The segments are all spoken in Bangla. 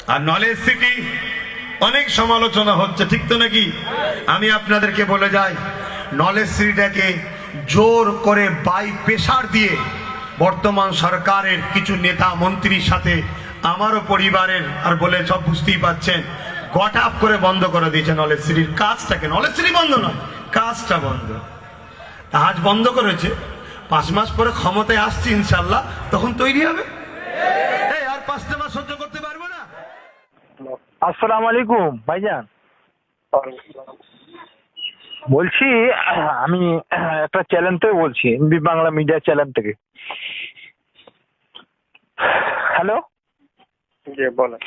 আর নলেজ সিটি অনেক সমালোচনা হচ্ছে, ঠিক তো নাকি? আমি আপনাদেরকে বলে যাই, নলেজ সিটিটাকে জোর করে বাই প্রেসার দিয়ে বর্তমান সরকারের কিছু নেতা মন্ত্রীর সাথে আমারও পরিবারের আর বলে সব বুঝতেই পাচ্ছেন, গট আপ করে বন্ধ করে দিয়েছে নলেজ সিটির কাজটাকে। নলেজ সিটি বন্ধ নয়, কাজটা বন্ধ। আজ বন্ধ করেছে, 5 মাস পরে ক্ষমতায় আসছে ইনশাল্লাহ, তখন তৈরি হবে। আর 5টা মাস সহ্য করতে পারবো না। আসসালামু আলাইকুম ভাইজান। বলছি আমি একটা চ্যানেল থেকে বলছি, এমবি বাংলা মিডিয়া চ্যানেল থেকে। হ্যালো জি বলেন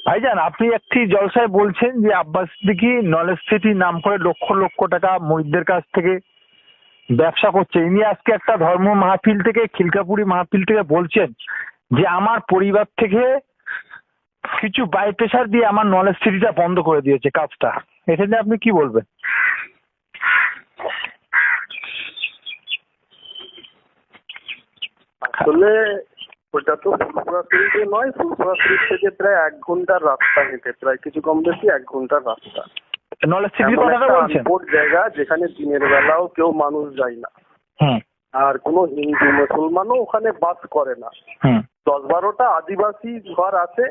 ভাইজান, আপনি একটি জলসায় বলছেন যে আব্বাস সিদ্দিকী নলেজ সিটি নাম করে লক্ষ লক্ষ টাকা মুরিদদের কাছ থেকে ব্যবসা করছে। ইনি আজকে একটা ধর্ম মাহফিল থেকে, খিলকাপুরি মাহফিল থেকে বলছেন যে আমার পরিবার থেকে কিছু বাই প্রেসার দিয়ে আমার নলেজ সিটিটা বন্ধ করে দিয়েছে কাজটা। এটা নিয়ে আপনি কি বলবেন? আসলে ওটা তো ফুলপুরা সিরিজে নয়, ফুলপুরা সিরিজ থেকে প্রায় 1 ঘন্টার রাস্তা হেঁটে, প্রায় কিছু কম বেশি 1 ঘন্টার রাস্তা। নলেজ সিটির কথাটা বলছেন? জায়গা যেখানে দিনের বেলাও কেউ মানুষ যায় না, আর কোনো হিন্দু মুসলমানও ওখানে বাস করে না। 10-12টা আদিবাসী ঘর আছে।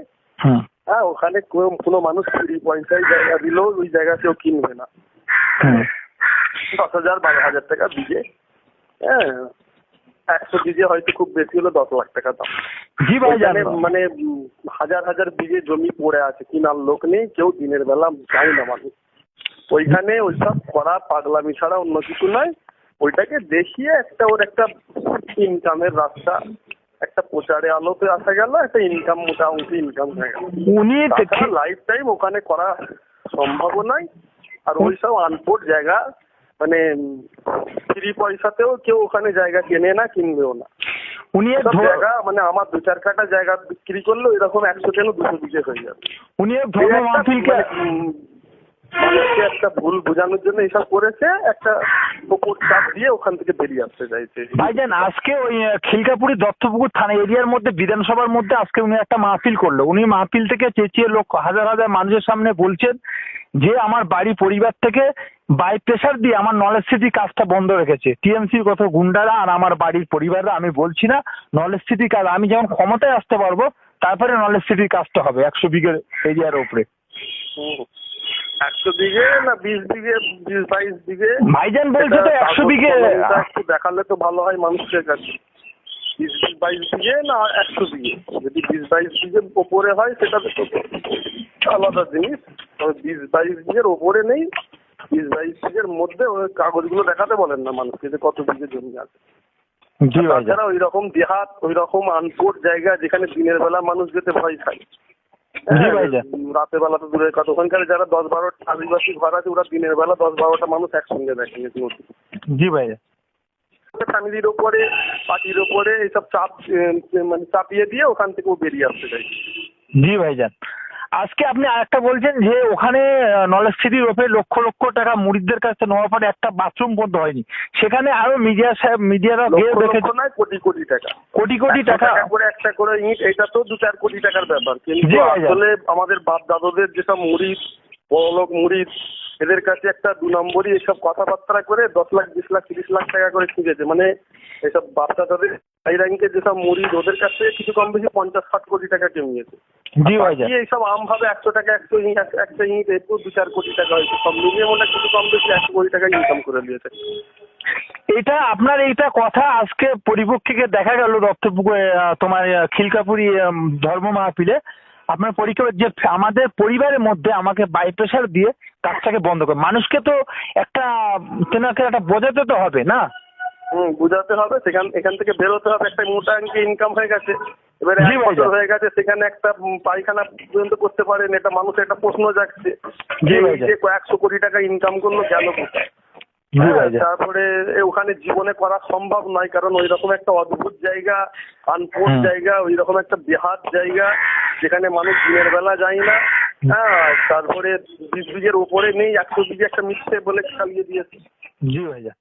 হ্যাঁ, ওখানে কোনো মানুষ ফ্রি পয়সায় জায়গা দিলেও ওই জায়গা কেউ কিনবে না। 10,000-12,000 টাকা বিঘে। হ্যাঁ, 100 বিঘে হয়তো খুব বেশি হলো 10 লাখ টাকা দাম। জি ভাই, মানে হাজার হাজার বিঘে জমি পড়ে আছে, কিনার লোক নেই, কেউ দিনের বেলা যায় না মানুষ ওইখানে। ওইসব করা পাগলামি ছাড়া অন্য কিছু নয়। ওইটাকে দেখিয়ে একটা ওর একটা ইনকামের রাস্তা, একটা প্রচারে আলোতে আসা গেল, একটা ইনকাম, মোটামুটি ইনকাম হয়ে গেল। উনি লাইফ টাইম ওখানে করা সম্ভব নয়। আর ওইসব আনপোর্ট জায়গা, মানে ফ্রি পয়সাতেও কেউ ওখানে জায়গা কেনে না, কিনবেও না। উনি জায়গা মানে আমার 2-4 কাঠা জায়গা বিক্রি করলে এরকম 100 কেন 200 বিঘে হয়ে যাবে। উনি ধর্ম মাহফিলকে মানুষকে একটা ভুল বোঝানোর জন্য এসব করেছে, একটা ওপর চাপ দিয়ে ওখান থেকে বেরিয়ে আসতে চাইছে। ভাইজান, আজকে ওই খিলকাপুরি দত্তপুকুর থানা এরিয়ার মধ্যে বিধানসভার মধ্যে আজকে উনি একটা মাহফিল করলো। উনি মাহফিল থেকে চেঁচিয়ে লোক হাজার হাজার মানুষের সামনে বলছেন যে আমার বাড়ি পরিবার থেকে বাই প্রেসার দিয়ে আমার নলেজ সিটি কাজটা বন্ধ রেখেছে টিএমসির কত গুন্ডারা আর আমার বাড়ির পরিবাররা। আমি বলছি না, নলেজ সিটি কাজ আমি যখন ক্ষমতায় আসতে পারবো তারপরে নলেজ সিটির কাজটা হবে 100 বিঘের এরিয়ার উপরে। 100 বিঘে না 20 বিঘে, 20-22 বিঘে? ভাইজান বলছে তো 100 বিঘে। একটু দেখালে তো ভালো হয় মানুষের কাছে। 20-22 বিঘে না 100 বিঘে? যদি 20-22 বিঘের ওপরে হয় সেটা তো আলাদা জিনিস। তবে 20-22 বিঘের ওপরে নেই, 20-22 বিঘের মধ্যে ওই কাগজগুলো দেখাতে বলেন না মানুষকে যে কত বিঘে জমি আছে। তাছাড়া ওই রকম দেহাত, ওই রকম আনপোর্ট জায়গা যেখানে দিনের বেলা মানুষ যেতে ভয় খায়, রাতের বেলা তো দূরের কথা। ওখানকার যারা 10-12টা আদিবাসী ঘর আছে, ওরা দিনের বেলা 10-12টা মানুষ একসঙ্গে দেখে। জি ভাইয়া, ফ্যামিলির ওপরে, পার্টির ওপরে এইসব চাপ মানে চাপিয়ে দিয়ে ওখান থেকে ও বেরিয়ে আসতে চাই। জি ভাইজান, আজকে আপনি আরেকটা বলছেন যে ওখানে নলেজ সিটির ওপরে লক্ষ লক্ষ টাকা মুরিদদের কাছে নেওয়ার পরে একটা বাথরুম বন্ধ হয়নি। সেখানে আরো মিডিয়ারা কোটি কোটি টাকা, কোটি কোটি টাকা করে একটা করে ইট, এটা তো 2-4 কোটি টাকার ব্যাপার। কিন্তু আসলে আমাদের বাপ দাদাদের যেসব মুরিদ, বড়লোক মুরিদ, এদের কাছে একটা 2 নম্বরই এসব কথাবার্তা করে 10 লাখ 20 লাখ 30 লাখ টাকা করে খুঁজেছে। মানে এসব বাপ দাদাদের হাই র্যাঙ্কের যেসব মুরিদ, ওদের কাছে কিছু কম বেশি 50-60 কোটি টাকা জমিয়েছে। এইসব আম ভাবে 100 টাকা 100 ইট, একটা ইট একটু 2-4 কোটি টাকা হয়েছে। সব মিলিয়ে মনে কিছু কম বেশি 100 কোটি টাকা ইনকাম করে দিয়েছে। এটা আপনার এইটা কথা আজকে পরিপক্ষে দেখা গেল দত্তপুকুর তোমার খিলকাপুরি ধর্ম মাহফিলে। আপনার পরীক্ষা যে আমাদের পরিবারের মধ্যে আমাকে বাই প্রেসার দিয়ে কাজটাকে বন্ধ করে, মানুষকে তো একটা কেনাকে একটা বোঝাতে তো হবে না? বুঝাতে হবে, এখান থেকে বেরোতে হবে। একটা মোটা অঙ্কে ইনকাম হয়ে গেছে, এবারে 1 বছর হয়ে গেছে, সেখানে একটা পায়খানা পর্যন্ত করতে পারেন। এটা মানুষের একটা প্রশ্ন জাগছে যে 100 কোটি টাকা ইনকাম করলো, গেল কোথায়? তারপরে ওখানে জীবনে করা সম্ভব নয়, কারণ ওই রকম একটা অদ্ভুত জায়গা, আনপোর্ট জায়গা, ওই রকম একটা বেহাত জায়গা যেখানে মানুষ দিনের বেলা যায় না। হ্যাঁ, তারপরে 20 বিঘের ওপরে নেই, 100 বিঘে একটা মিথ্যে বলে চালিয়ে দিয়েছে। জি ভাইয়া।